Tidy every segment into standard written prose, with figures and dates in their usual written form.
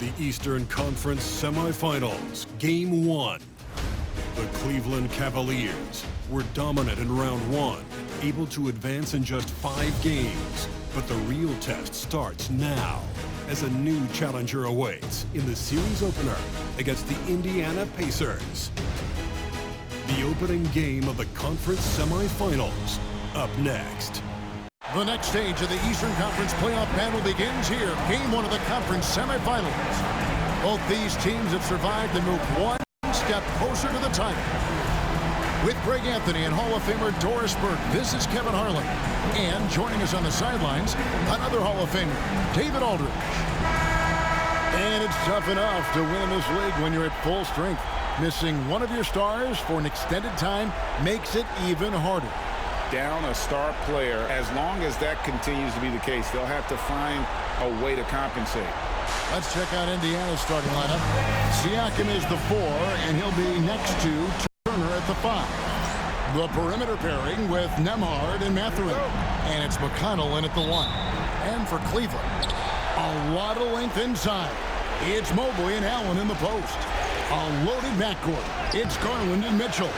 the Eastern Conference Semifinals, Game 1. The Cleveland Cavaliers were dominant in round 1, able to advance in just 5 games. But the real test starts now, as a new challenger awaits in the series opener against the Indiana Pacers. The opening game of the conference semifinals, up next. The next stage of the Eastern Conference playoff battle begins here. Game 1 of the conference semifinals. Both these teams have survived and moved one step closer to the title. With Greg Anthony and Hall of Famer Doris Burke, this is Kevin Harlan. And joining us on the sidelines, another Hall of Famer, David Aldridge. And it's tough enough to win in this league when you're at full strength. Missing one of your stars for an extended time makes it even harder. Down a star player, as long as that continues to be the case, they'll have to find a way to compensate. Let's check out Indiana's starting lineup. Siakam is the 4, and he'll be next to Turner at the 5. The perimeter pairing with Nembhard and Mathurin. And it's McConnell in at the 1. And for Cleveland, a lot of length inside. It's Mobley and Allen in the post. A loaded backcourt. It's Garland and Mitchell.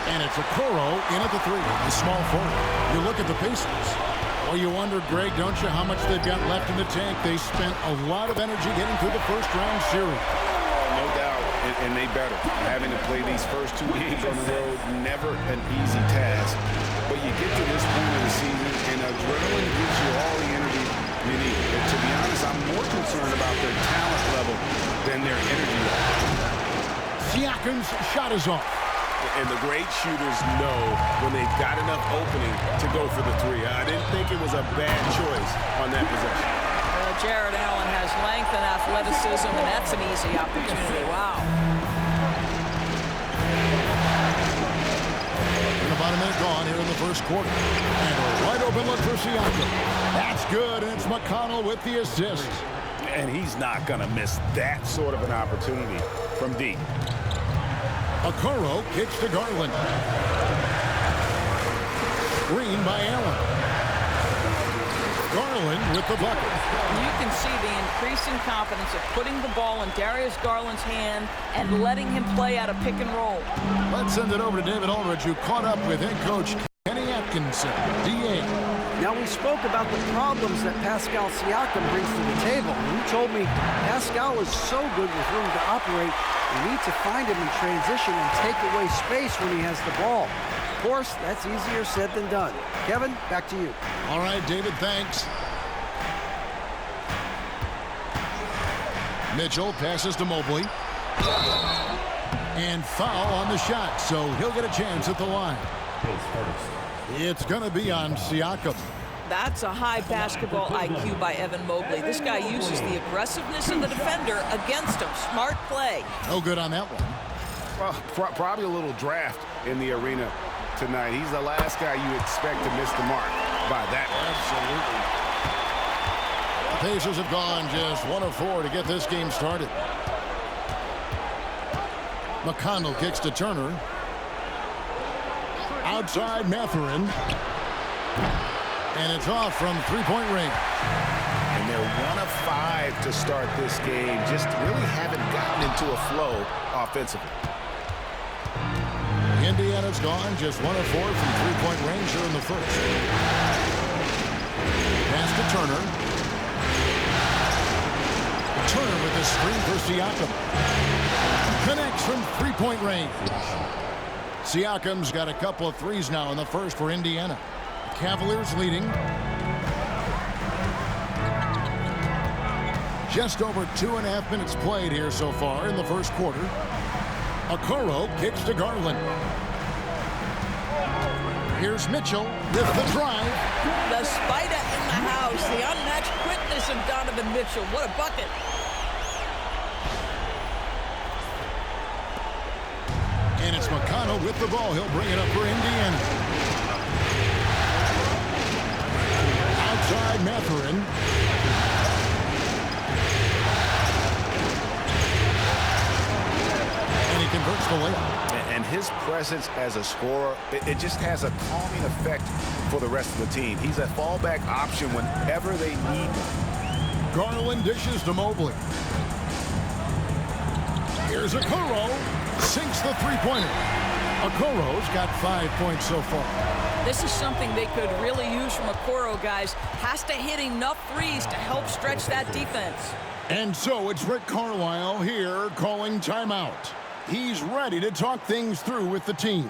And it's Okoro in at the 3, the small forward. You look at the Pacers. Well, you wonder, Greg, don't you, how much they've got left in the tank? They spent a lot of energy getting through the first-round series. No doubt, and they better. Having to play these first 2 games on the road, never an easy task. But you get to this point of the season, and adrenaline gives you all the energy you need. But to be honest, I'm more concerned about their talent level than their energy level. Siakam's shot is off. And the great shooters know when they've got enough opening to go for the 3. I didn't think it was a bad choice on that possession. Jared Allen has length and athleticism, and that's an easy opportunity. Wow. And about a minute gone here in the first quarter. And a wide open look for Siakam. That's good, and it's McConnell with the assist. And he's not going to miss that sort of an opportunity from deep. Okoro kicks to Garland. Screen by Allen. Garland with the bucket. You can see the increasing confidence of putting the ball in Darius Garland's hand and letting him play out a pick and roll. Let's send it over to David Aldridge, who caught up with head coach Kenny Atkinson, DA. Now, we spoke about the problems that Pascal Siakam brings to the table. And you told me Pascal is so good with room to operate. You need to find him in transition and take away space when he has the ball. Of course, that's easier said than done. Kevin, back to you. All right, David, thanks. Mitchell passes to Mobley. And foul on the shot, so he'll get a chance at the line. It's going to be on Siakam. That's a high basketball IQ by Evan Mobley. This guy uses the aggressiveness of the defender against him. Smart play. No good on that one. Well, probably a little draft in the arena tonight. He's the last guy you expect to miss the mark by that. Absolutely. The Pacers have gone just 1 of 4 to get this game started. McConnell kicks to Turner. Outside Mathurin. And it's off from three-point range. And they're 1 of 5 to start this game. Just really haven't gotten into a flow offensively. Indiana's gone just 1 of 4 from three-point range here in the first. Pass to Turner. Turner with the screen for Siakam. Connects from three-point range. Siakam's got a couple of threes now in the first for Indiana. Cavaliers leading. Just over 2.5 minutes played here so far in the first quarter. Okoro kicks to Garland. Here's Mitchell with the drive. The spider in the house. The unmatched quickness of Donovan Mitchell. What a bucket. And it's McConnell with the ball. He'll bring it up for Indiana. Outside Mathurin. And he converts the layup. And his presence as a scorer, it just has a calming effect for the rest of the team. He's a fallback option whenever they need him. Garland dishes to Mobley. Here's Okoro. Sinks the three-pointer. Okoro's got 5 points so far. This is something they could really use from Okoro, guys. Has to hit enough threes to help stretch that defense. And so it's Rick Carlisle here calling timeout. He's ready to talk things through with the team.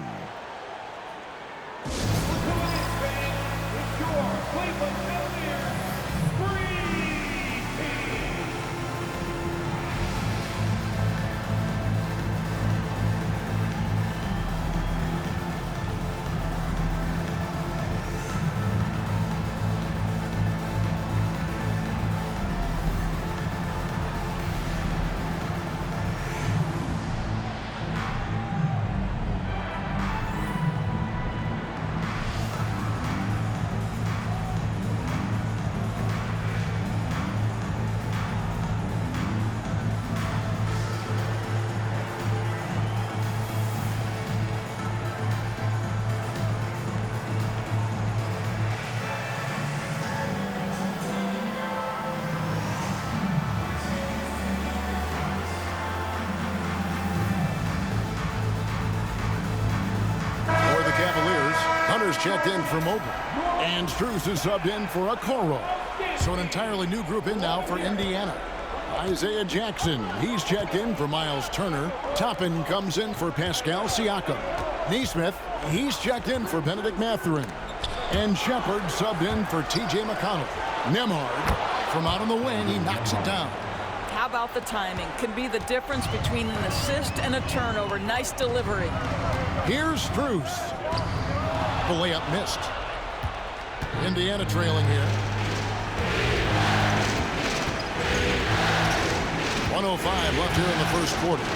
It's your Cleveland Cavaliers Free Team. Checked in for Mobley. And Strus is subbed in for Okoro. So an entirely new group in now for Indiana. Isaiah Jackson, he's checked in for Miles Turner. Toppin comes in for Pascal Siakam. Neesmith, he's checked in for Benedict Mathurin. And Shepard subbed in for T.J. McConnell. Nembhard, from out on the wing, he knocks it down. How about the timing? Can be the difference between an assist and a turnover. Nice delivery. Here's Strus. The layup missed. Indiana trailing here. 1:05 left here in the first quarter.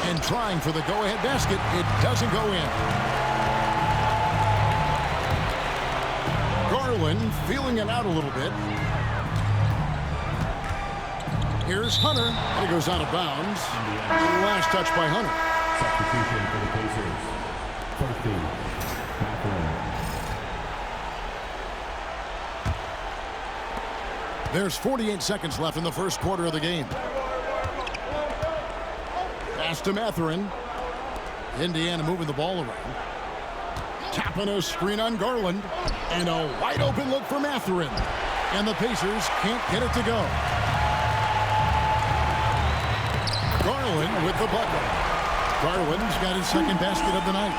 And trying for the go-ahead basket. It doesn't go in. Garland feeling it out a little bit. Here's Hunter. And it goes out of bounds. And last touch by Hunter. Substitution for the Pacers. 14, There's 48 seconds left in the first quarter of the game. Pass to Mathurin. Indiana moving the ball around. Tapping a screen on Garland. And a wide open look for Mathurin. And the Pacers can't get it to go. Garland with the bucket. Garland's got his second basket of the night.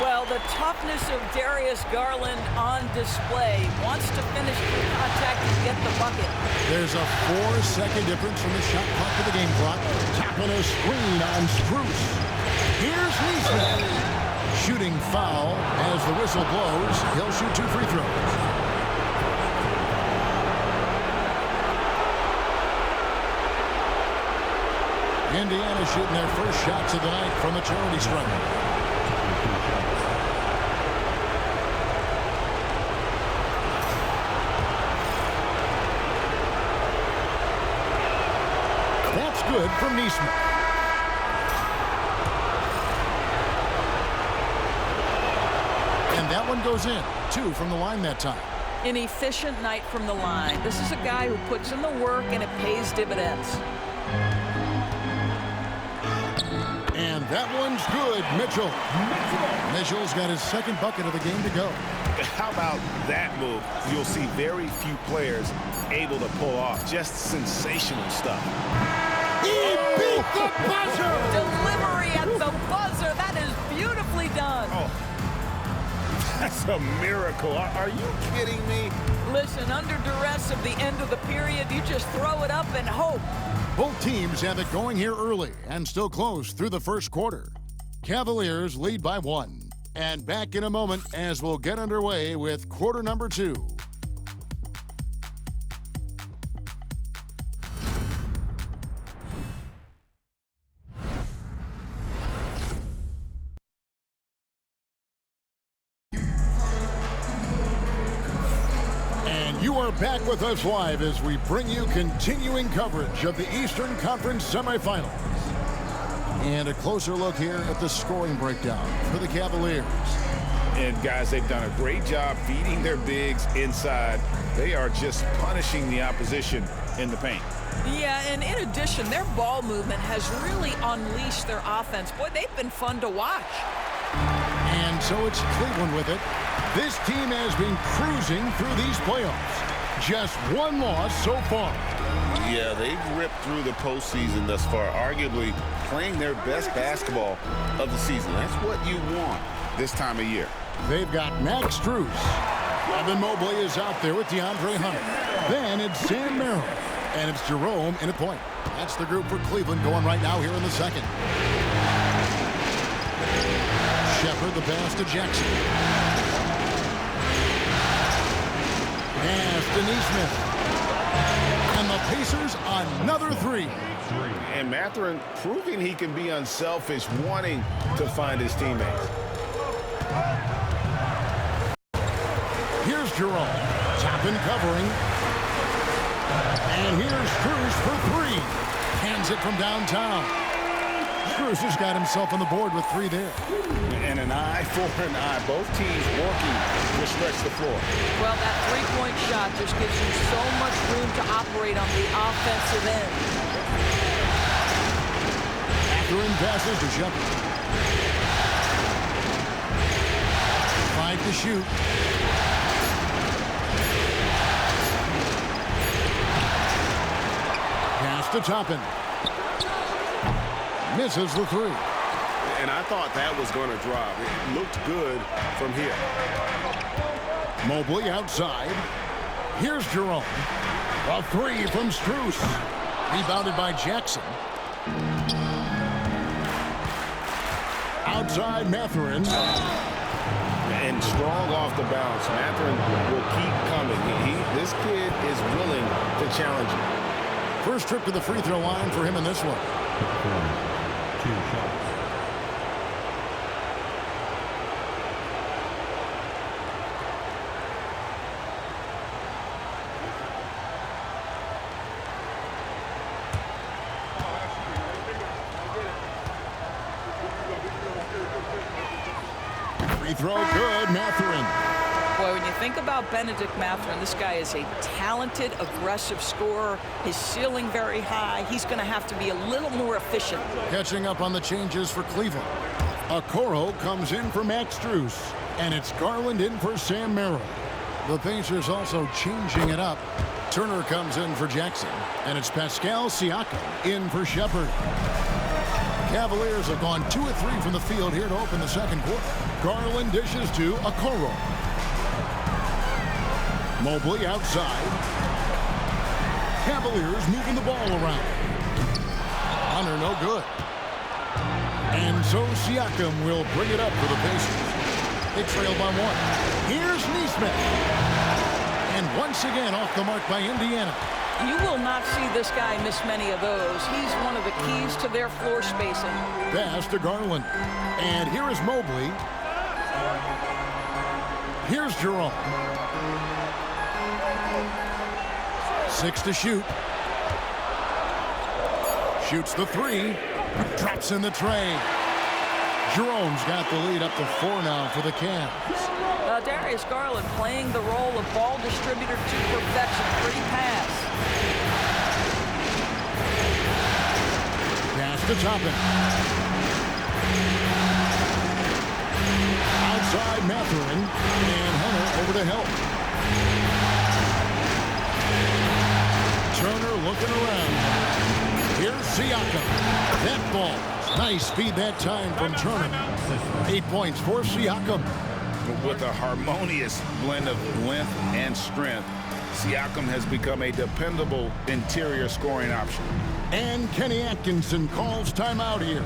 Well, the toughness of Darius Garland on display. Wants to finish through contact and get the bucket. There's a 4-second difference from the shot clock to the game clock. Tapping a screen on Strus. Here's Neesmith. Shooting foul as the whistle blows. He'll shoot 2 free throws. Indiana shooting their first shots of the night from the charity stripe. That's good from Neesmith. And that one goes in. 2 from the line that time. An efficient night from the line. This is a guy who puts in the work and it pays dividends. And that one's good. Mitchell's got his second bucket of the game to go. How about that move? You'll see very few players able to pull off just sensational stuff. He beat the buzzer! Delivery at the buzzer. That is beautifully done. Oh, that's a miracle. Are you kidding me? Listen, under duress of the end of the period, you just throw it up and hope. Both teams have it going here early and still close through the first quarter. Cavaliers lead by 1. And back in a moment as we'll get underway with quarter number 2. You are back with us live as we bring you continuing coverage of the Eastern Conference semifinals. And a closer look here at the scoring breakdown for the Cavaliers. And guys, they've done a great job feeding their bigs inside. They are just punishing the opposition in the paint. Yeah, and in addition, their ball movement has really unleashed their offense. Boy, they've been fun to watch. And so it's Cleveland with it. This team has been cruising through these playoffs. Just one loss so far. Yeah, they've ripped through the postseason thus far, arguably playing their best basketball of the season. That's what you want this time of year. They've got Max Strus. Evan Mobley is out there with DeAndre Hunter. Then it's Sam Merrill. And it's Jerome in a point. That's the group for Cleveland going right now here in the second. Shepard the pass to Jackson. Pass to Neesmith. And the Pacers another three. And Mathurin proving he can be unselfish, wanting to find his teammates. Here's Jerome. Top and covering. And here's Strus for three. Hands it from downtown. Strus has got himself on the board with three there. And an eye for an eye. Both teams working to stretch the floor. Well, that three-point shot just gives you so much room to operate on the offensive end. Mathurin passes to Shepard. 5 to shoot. To Toppin. Misses the three. And I thought that was going to drop. It looked good from here. Mobley outside. Here's Jerome. A three from Strus. Rebounded by Jackson. Outside Mathurin. And strong off the bounce. Mathurin will keep coming. This kid is willing to challenge him. First trip to the free throw line for him in this one. 2 shots. Free throw good, Mathurin. Boy, when you think about Benedict Mathurin, this guy is a talented, aggressive scorer. His ceiling very high. He's going to have to be a little more efficient. Catching up on the changes for Cleveland. Okoro comes in for Max Strus. And it's Garland in for Sam Merrill. The Pacers also changing it up. Turner comes in for Jackson. And it's Pascal Siakam in for Shepard. Cavaliers have gone 2 of 3 from the field here to open the second quarter. Garland dishes to Okoro. Mobley outside. Cavaliers moving the ball around. Hunter no good. And so Siakam will bring it up for the Pacers. They trail by 1. Here's Neesmith. And once again off the mark by Indiana. You will not see this guy miss many of those. He's one of the keys to their floor spacing. Pass to Garland. And here is Mobley. Here's Jerome. 6 to shoot. Shoots the 3. Drops in the tray. Jerome's got the lead up to 4 now for the Cavs. Darius Garland playing the role of ball distributor to perfection. Pretty pass. Pass to Toppin. Outside Mathurin. And Hunter over to help. Turner looking around. Here's Siakam. That ball. Nice speed that time from Turner. 8 points for Siakam. With a harmonious blend of length and strength, Siakam has become a dependable interior scoring option. And Kenny Atkinson calls timeout here.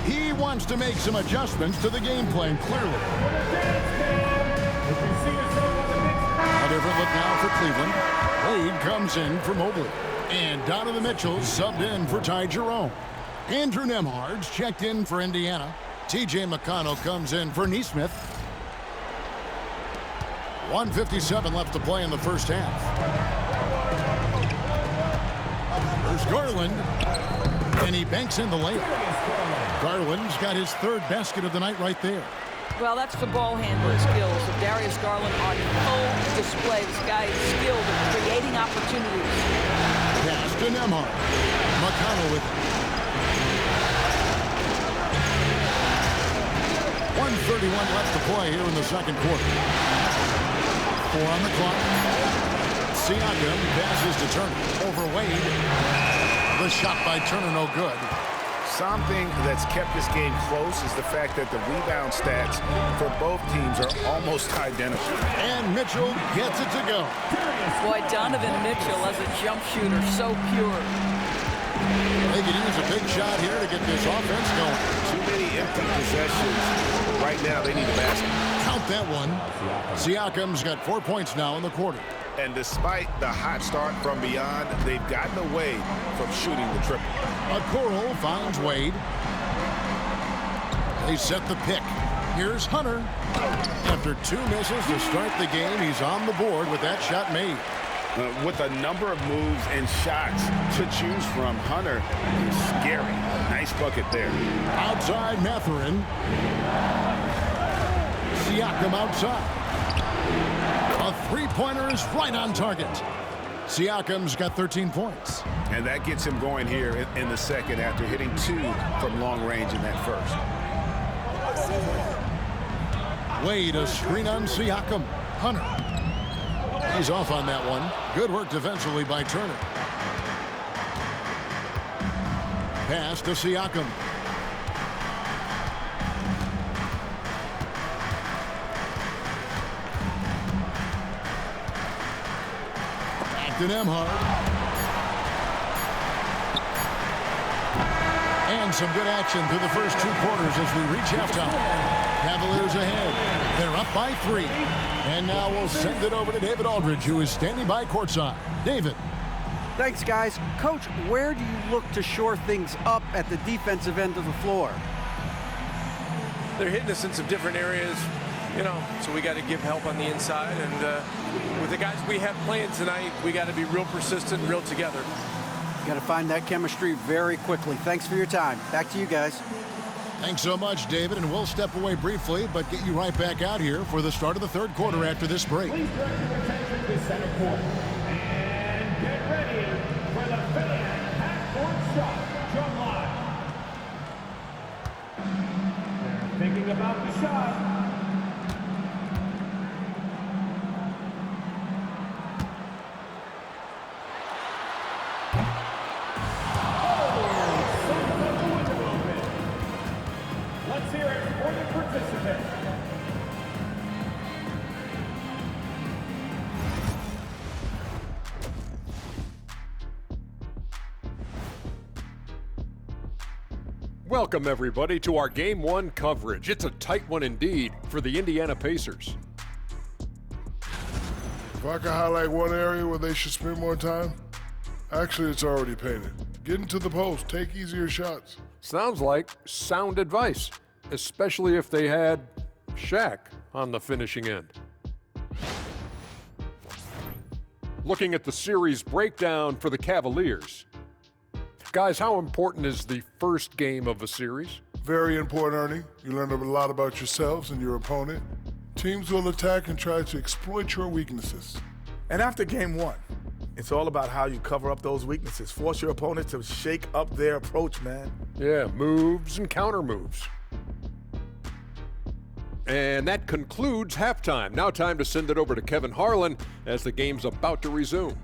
He wants to make some adjustments to the game plan, clearly. A different look now for Cleveland. Wade comes in for Mobley. And Donovan Mitchell subbed in for Ty Jerome. Andrew Nembhard's checked in for Indiana. T.J. McConnell comes in for Neesmith. 1:57 left to play in the first half. There's Garland. And he banks in the layup. Garland's got his 3rd basket of the night right there. Well, that's the ball handling skills of Darius Garland on full display. This guy is skilled at creating opportunities. Pass to Nembhard. McConnell with it. 1:31 left to play here in the second quarter. 4 on the clock. Siakam passes to Turner. Over Wade. The shot by Turner no good. Something that's kept this game close is the fact that the rebound stats for both teams are almost identical. And Mitchell gets it to go. Boy, Donovan Mitchell as a jump shooter, so pure. They could use a big shot here to get this offense going. Too many empty possessions. Right now, they need a basket. Count that one. Siakam's got 4 points now in the quarter. And despite the hot start from beyond, they've gotten away from shooting the triple. Okoro finds Wade. They set the pick. Here's Hunter. After 2 misses to start the game, he's on the board with that shot made. With a number of moves and shots to choose from, Hunter is scary. Nice bucket there. Outside Mathurin. Siakam outside. A three-pointer is right on target. Siakam's got 13 points. And that gets him going here in the second after hitting 2 from long range in that first. Wade, a screen on Siakam. Hunter. He's off on that one. Good work defensively by Turner. Pass to Siakam. Back to Nembhard. And some good action through the first 2 quarters as we reach halftime. Cavaliers ahead. They're up by 3. And now we'll send it over to David Aldridge, who is standing by courtside. David. Thanks, guys. Coach, where do you look to shore things up at the defensive end of the floor? They're hitting us in some different areas, so we got to give help on the inside. And with the guys we have playing tonight, we got to be real persistent, real together. Got to find that chemistry very quickly. Thanks for your time. Back to you guys. Thanks so much, David, and we'll step away briefly, but get you right back out here for the start of the third quarter after this break. Please direct your attention to center court. And get ready for the fan half-court shot drum line. They're thinking about the shot. Welcome, everybody, to our Game 1 coverage. It's a tight one indeed for the Indiana Pacers. If I could highlight one area where they should spend more time, actually, it's already painted. Get into the post, take easier shots. Sounds like sound advice, especially if they had Shaq on the finishing end. Looking at the series breakdown for the Cavaliers. Guys, how important is the first game of a series? Very important, Ernie. You learn a lot about yourselves and your opponent. Teams will attack and try to exploit your weaknesses. And after game 1, it's all about how you cover up those weaknesses. Force your opponent to shake up their approach, man. Yeah, moves and counter moves. And that concludes halftime. Now time to send it over to Kevin Harlan as the game's about to resume.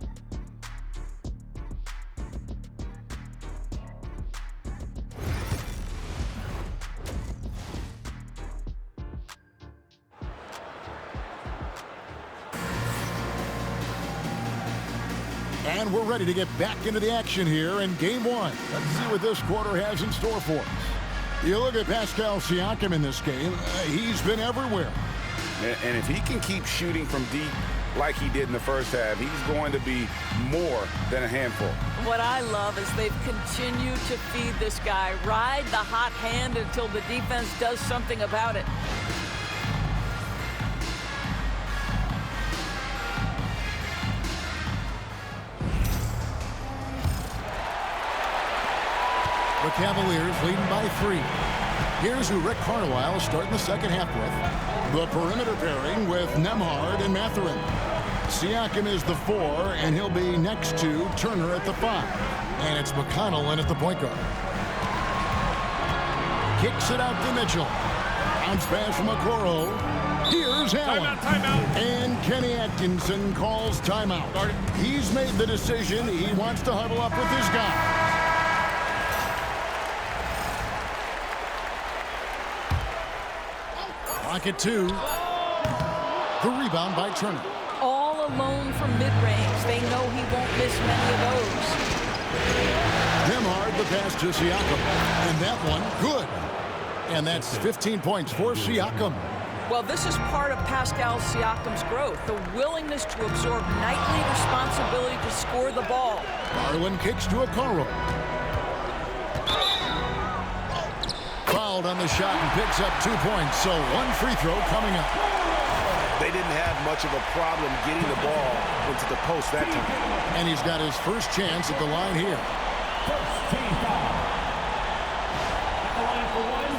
And we're ready to get back into the action here in Game 1. Let's see what this quarter has in store for us. You look at Pascal Siakam in this game, he's been everywhere. And if he can keep shooting from deep like he did in the first half, he's going to be more than a handful. What I love is they've continued to feed this guy. Ride the hot hand until the defense does something about it. The Cavaliers leading by 3. Here's who Rick Carlisle is starting the second half with. The perimeter pairing with Nembhard and Mathurin. Siakam is the 4, and he'll be next to Turner at the 5. And it's McConnell in at the point guard. Kicks it out to Mitchell. Bounce pass from Okoro. Here's Allen. Timeout. And Kenny Atkinson calls timeout. He's made the decision. He wants to huddle up with his guy. Clock at 2. The rebound by Turner. All alone from mid-range. They know he won't miss many of those. Nemhard the pass to Siakam. And that one, good. And that's 15 points for Siakam. Well, this is part of Pascal Siakam's growth, the willingness to absorb nightly responsibility to score the ball. Garland kicks to Okoro. Fouled on the shot and picks up 2 points, so one free throw coming up. They didn't have much of a problem getting the ball into the post that time. And he's got his first chance at the line here. First team foul. At the line for one,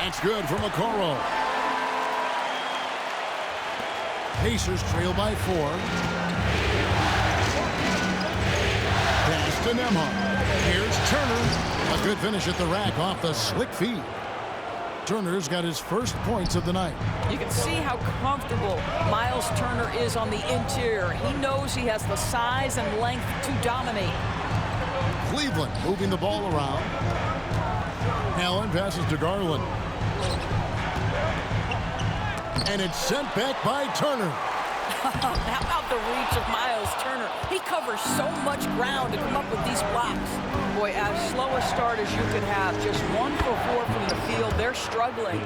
That's good from Okoro. Pacers trail by 4. Pass to Nemhard. Here's Turner. A good finish at the rack off the slick feed. Turner's got his first points of the night. You can see how comfortable Miles Turner is on the interior. He knows he has the size and length to dominate. Cleveland moving the ball around. Allen passes to Garland. And it's sent back by Turner. How about the reach of Miles Turner? He covers so much ground to come up with these blocks. Boy, as slow a start as you could have, just 1 for 4 from the field. They're struggling.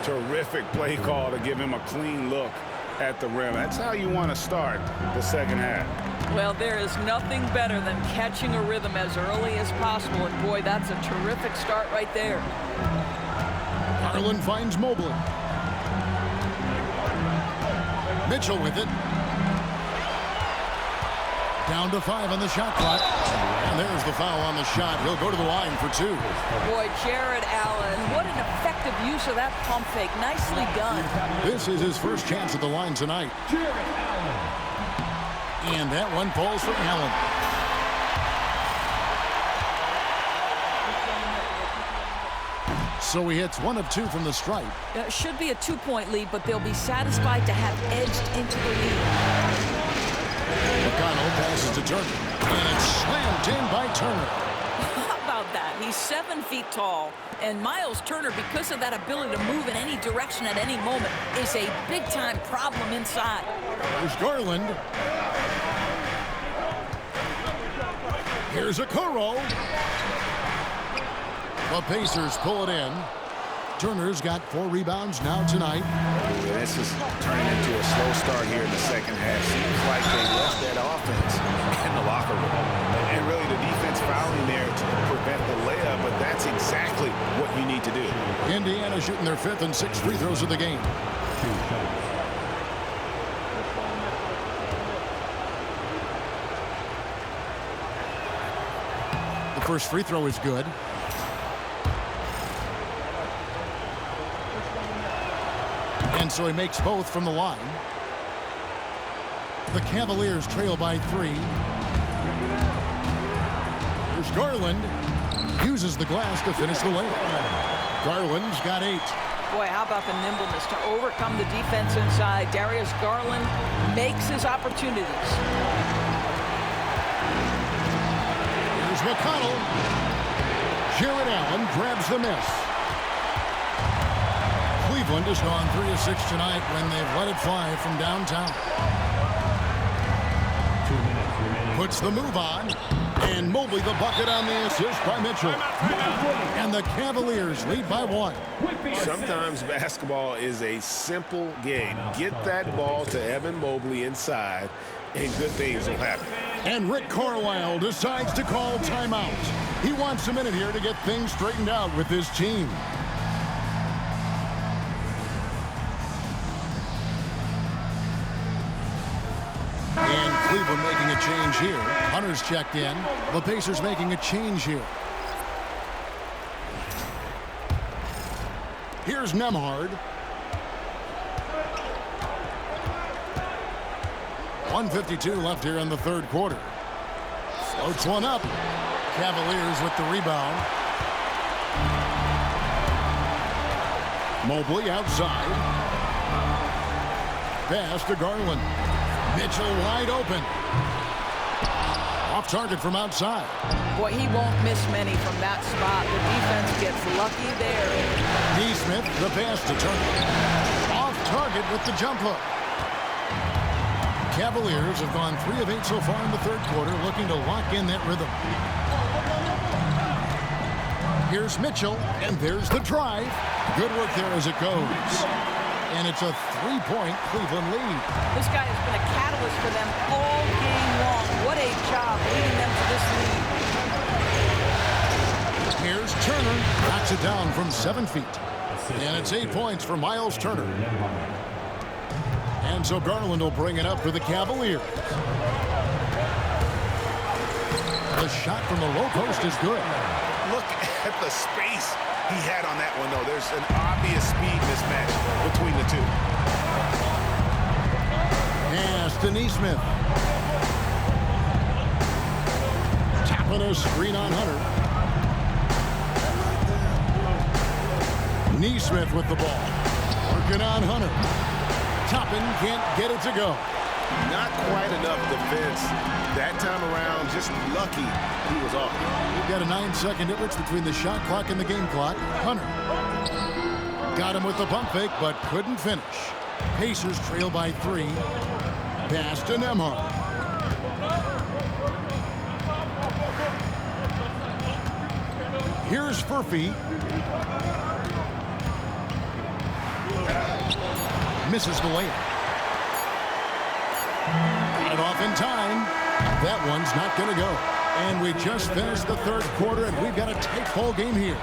Terrific play call to give him a clean look at the rim. That's how you want to start the second half. Well, there is nothing better than catching a rhythm as early as possible. And boy, that's a terrific start right there. Garland finds Mobley. Mitchell with it. Down to 5 on the shot clock. And there's the foul on the shot. He'll go to the line for 2. Boy, Jared Allen, what an effective use of that pump fake. Nicely done. This is his first chance at the line tonight. And that one falls for Allen. So he hits 1 of 2 from the stripe. Should be a 2-point lead, but they'll be satisfied to have edged into the lead. McConnell passes to Turner. And it's slammed in by Turner. How about that? He's 7 feet tall. And Miles Turner, because of that ability to move in any direction at any moment, is a big-time problem inside. There's Garland. Here's Okoro. The Pacers pull it in. Turner's got 4 rebounds now tonight. This is turning into a slow start here in the second half. Seems like they left that offense in the locker room. And really the defense fouling there to prevent the layup, but that's exactly what you need to do. Indiana shooting their 5th and 6th free throws of the game. The first free throw is good. And so he makes both from the line. The Cavaliers trail by 3. There's Garland. Uses the glass to finish the layup. Garland's got 8. Boy, how about the nimbleness to overcome the defense inside. Darius Garland makes his opportunities. Here's McConnell. Jared Allen grabs the miss. Cleveland has gone 3 of 6 tonight when they've let it fly from downtown. 2 minutes remaining. Puts the move on. And Mobley the bucket on the assist by Mitchell. And the Cavaliers lead by 1. Sometimes basketball is a simple game. Get that ball to Evan Mobley inside, and good things will happen. And Rick Carlisle decides to call timeout. He wants a minute here to get things straightened out with his team. And Cleveland making a change here. Hunter's checked in. The Pacers making a change here. Here's Nemhard. 1:52 left here in the third quarter. Floats one up. Cavaliers with the rebound. Mobley outside. Pass to Garland. Mitchell wide open. Off target from outside. Boy, he won't miss many from that spot. The defense gets lucky there. Neesmith, the pass to Turner. Off target with the jump hook. Cavaliers have gone 3 of 8 so far in the third quarter, looking to lock in that rhythm. Here's Mitchell, and there's the drive. Good work there as it goes. And it's a 3-point Cleveland lead. This guy has been a catalyst for them all game long. What a job leading them to this lead. Here's Turner. Knocks it down from 7 feet. And it's 8 points for Miles Turner. And so Garland will bring it up for the Cavaliers. The shot from the low post is good. Look at the space he had on that one, though. There's an obvious speed mismatch between the two. Pass to Neesmith. Tapping a screen on Hunter. Neesmith with the ball. Working on Hunter. Toppin can't get it to go. Not quite enough defense that time around. Just lucky he was off. We've got a 9-second difference between the shot clock and the game clock. Hunter got him with the pump fake, but couldn't finish. Pacers trail by 3. Pass to Nemhard. Here's Furphy. Misses the layup. Got it off in time. That one's not going to go. And we just finished the third quarter, and we've got a tight ball game here.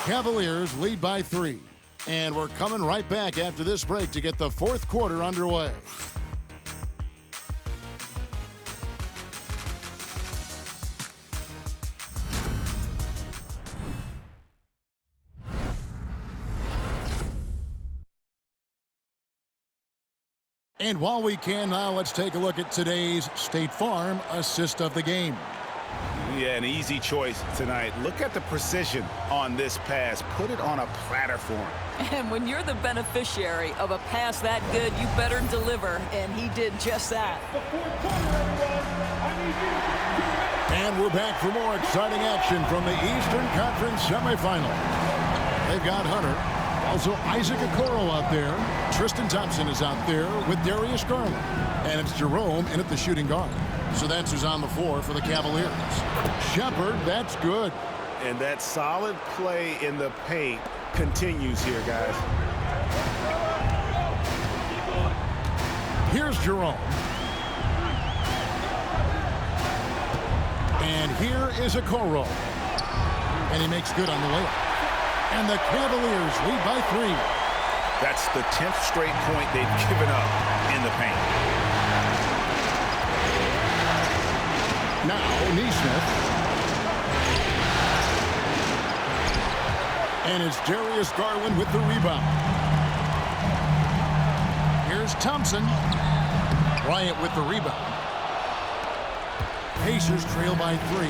Cavaliers lead by 3. And we're coming right back after this break to get the fourth quarter underway. And while we can now, let's take a look at today's State Farm assist of the game. Yeah, an easy choice tonight. Look at the precision on this pass. Put it on a platter for him. And when you're the beneficiary of a pass that good, you better deliver, and he did just that. And we're back for more exciting action from the Eastern Conference semifinal. They've got Hunter. Also, Isaac Okoro out there. Tristan Thompson is out there with Darius Garland. And it's Jerome in at the shooting guard. So that's who's on the floor for the Cavaliers. Shepard, that's good. And that solid play in the paint continues here, guys. Here's Jerome. And here is Okoro. And he makes good on the layup. And the Cavaliers lead by 3. That's the 10th straight point they've given up in the paint. Now, Neesmith. And it's Darius Garland with the rebound. Here's Thompson. Bryant with the rebound. Pacers trail by 3.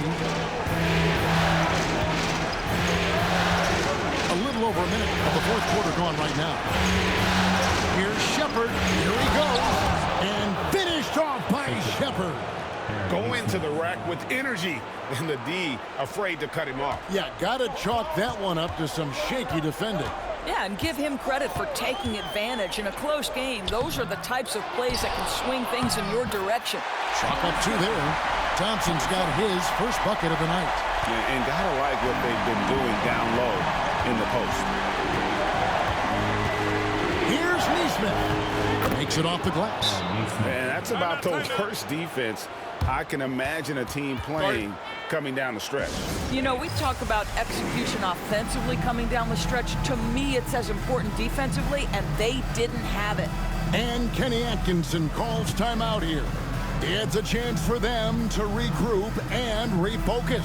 A little over a minute of the fourth quarter gone right now. Here's Shepard. Here he goes. And finished off by Shepard. Going to the rack with energy. And the D afraid to cut him off. Yeah, got to chalk that one up to some shaky defending. Yeah, and give him credit for taking advantage in a close game. Those are the types of plays that can swing things in your direction. Chalk up 2 there. Thompson's got his first bucket of the night. Yeah, and gotta like what they've been doing down low in the post. Here's Neesmith. Makes it off the glass. Man, that's about the worst defense I can imagine a team playing coming down the stretch. You know, we talk about execution offensively coming down the stretch. To me, it's as important defensively, and they didn't have it. And Kenny Atkinson calls timeout here. It's a chance for them to regroup and refocus.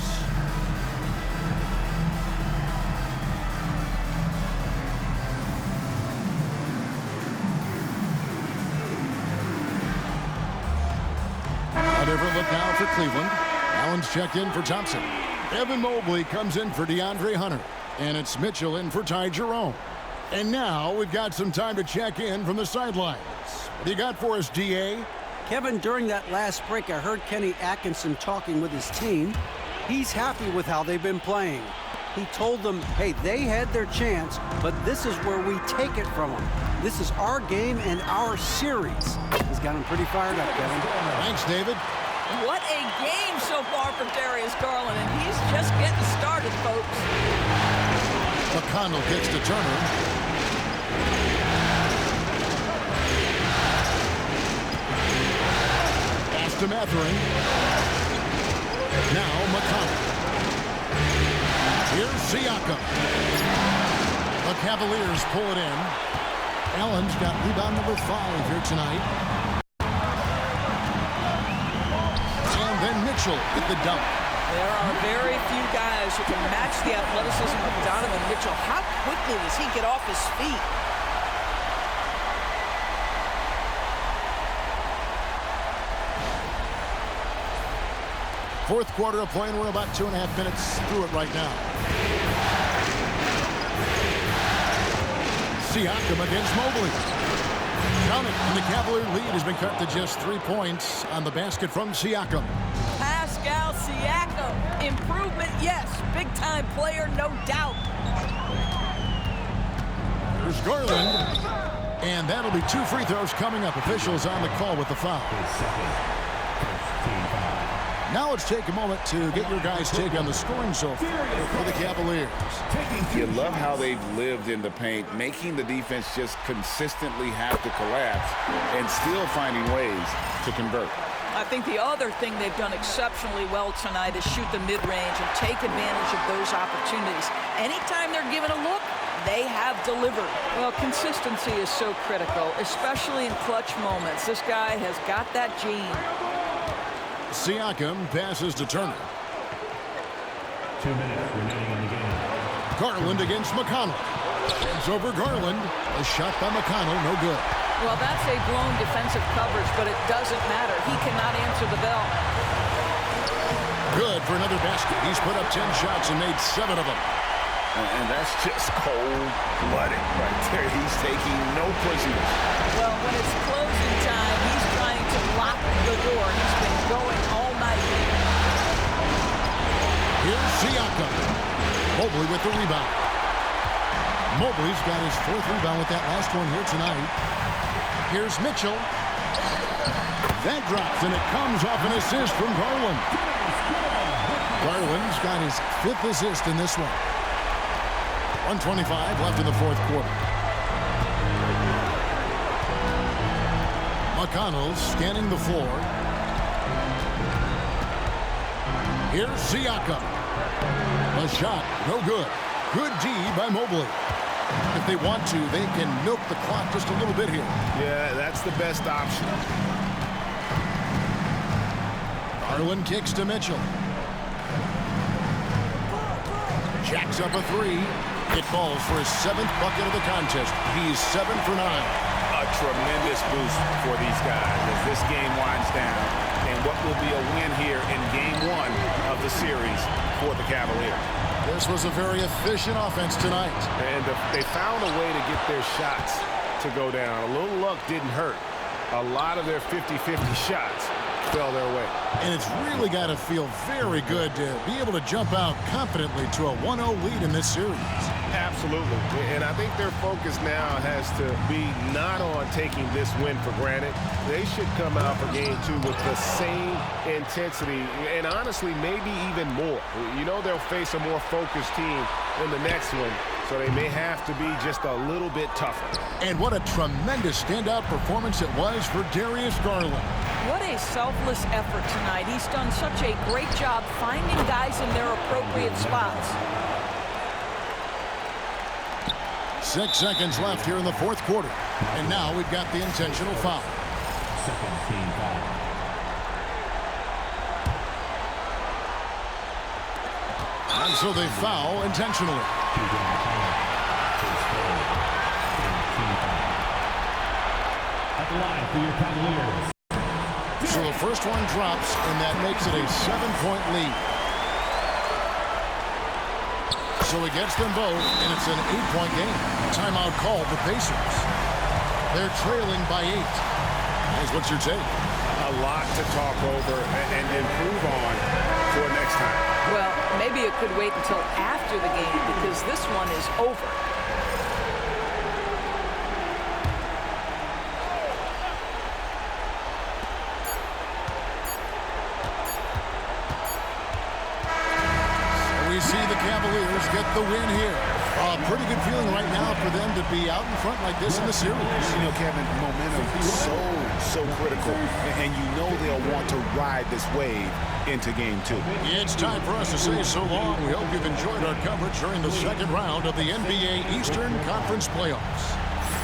different look now for Cleveland. Allen's checked in for Thompson. Evan Mobley comes in for DeAndre Hunter. And it's Mitchell in for Ty Jerome. And now we've got some time to check in from the sidelines. What do you got for us, DA? Kevin, during that last break, I heard Kenny Atkinson talking with his team. He's happy with how they've been playing. He told them, hey, they had their chance, but this is where we take it from them. This is our game and our series. He's got him pretty fired up, Kevin. Thanks, David. What a game so far for Darius Garland, and he's just getting started, folks. McConnell gets to Turner. Pass to Matherin. Now McConnell. Here's Siakam. The Cavaliers pull it in. Allen's got rebound number 5 here tonight. And then Mitchell at the dunk. There are very few guys who can match the athleticism of Donovan Mitchell. How quickly does he get off his feet? Fourth quarter of play, and we're about 2.5 minutes through it right now. Siakam against Mobley. Count it, and the Cavalier lead has been cut to just 3 points on the basket from Siakam. Pascal Siakam. Improvement, yes. Big-time player, no doubt. There's Garland. And that'll be 2 free throws coming up. Officials on the call with the foul. Now let's take a moment to get your guys' take on the scoring so far for the Cavaliers. You love how they've lived in the paint, making the defense just consistently have to collapse and still finding ways to convert. I think the other thing they've done exceptionally well tonight is shoot the mid-range and take advantage of those opportunities. Anytime they're given a look, they have delivered. Well, consistency is so critical, especially in clutch moments. This guy has got that gene. Siakam passes to Turner. 2 minutes remaining in the game. Garland against McConnell. It's over Garland. A shot by McConnell, no good. Well, that's a blown defensive coverage, but it doesn't matter. He cannot answer the bell. Good for another basket. He's put up 10 shots and made 7 of them. And that's just cold-blooded right there. He's taking no prisoners. Well, when it's closing time, he's trying to lock the door. He's been going all night. Here's Siakam. Mobley with the rebound. Mobley's got his 4th rebound with that last one here tonight. Here's Mitchell. That drops, and it comes off an assist from Garland. Garland's got his 5th assist in this one. 1:25 left in the 4th quarter. McConnell scanning the floor. Here's Siakam. A shot, no good. Good D by Mobley. If they want to, they can milk the clock just a little bit here. Yeah, that's the best option. Garland kicks to Mitchell. Jacks up a 3. It falls for his 7th bucket of the contest. He's 7 for 9. A tremendous boost for these guys as this game winds down. And what will be a win here in game 1 of the series for the Cavaliers. This was a very efficient offense tonight. And they found a way to get their shots to go down. A little luck didn't hurt. A lot of their 50-50 shots fell their way. And it's really got to feel very good to be able to jump out confidently to a 1-0 lead in this series. Absolutely. And I think their focus now has to be not on taking this win for granted. They should come out for game 2 with the same intensity and honestly maybe even more. You know they'll face a more focused team in the next one, so they may have to be just a little bit tougher. And what a tremendous standout performance it was for Darius Garland. What a selfless effort tonight. He's done such a great job finding guys in their appropriate spots. 6 seconds left here in the 4th quarter. And now we've got the intentional foul. Second team foul. And so they foul intentionally. At the line for your Cavaliers, So the first one drops, and that makes it a 7-point lead. So he gets them both, and it's an 8-point game. Timeout called the Pacers. They're trailing by 8. Here's what's your take? A lot to talk over and improve on for next time. Well, maybe it could wait until after the game because this one is over. We see the Cavaliers get the win here. A pretty good feeling right now for them to be out in front like this in the series. You know, Kevin, momentum is so critical, and you know they'll want to ride this wave into game 2. It's time for us to say so long. We hope you've enjoyed our coverage during the second round of the NBA Eastern Conference Playoffs.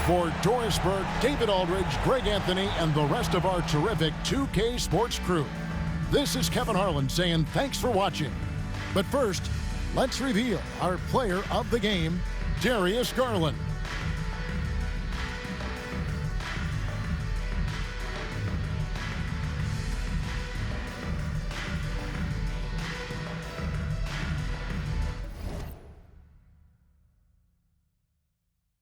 For Doris Burke, David Aldridge, Greg Anthony, and the rest of our terrific 2K Sports crew, this is Kevin Harlan saying thanks for watching. But first, let's reveal our player of the game, Darius Garland.